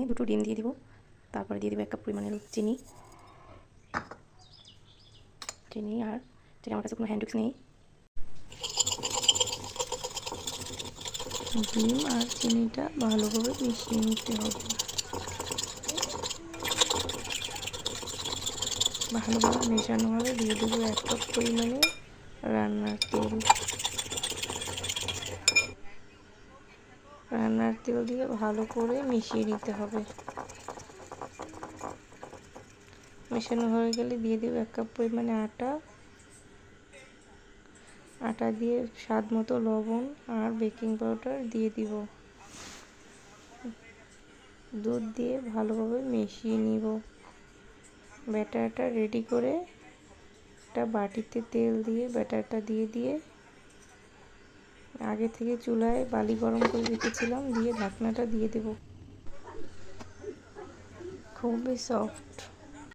দুটো ডিম দিয়ে দিব, তারপরে দিয়ে দিব 1 কাপ পরিমাণের চিনি। আর আমার কাছে কোনো হ্যান্ড উইক্স নেই। ডিম আর চিনিটা ভালোভাবে মিশিয়ে নিতে হবে। ভালোভাবে মেশানো হলে দিয়ে দেবো 1 কাপ পরিমাণে রান্নার তেল। রান্নার তেল দিয়ে ভালো করে মিশিয়ে নিতে হবে। মেশানো হয়ে গেলে দিয়ে দেবো 1 কাপ পরিমাণে আটা দিয়ে স্বাদ মতো লবণ আর বেকিং পাউডার দিয়ে দিব। দুধ দিয়ে ভালোভাবে মিশিয়ে নিব। ব্যাটারটা রেডি করে একটা বাটিতে তেল দিয়ে ব্যাটারটা দিয়ে আগে থেকে চুলায় বালি গরম করে রেখেছিলাম, দিয়ে ঢাকনাটা দিয়ে দেব। খুবই সফট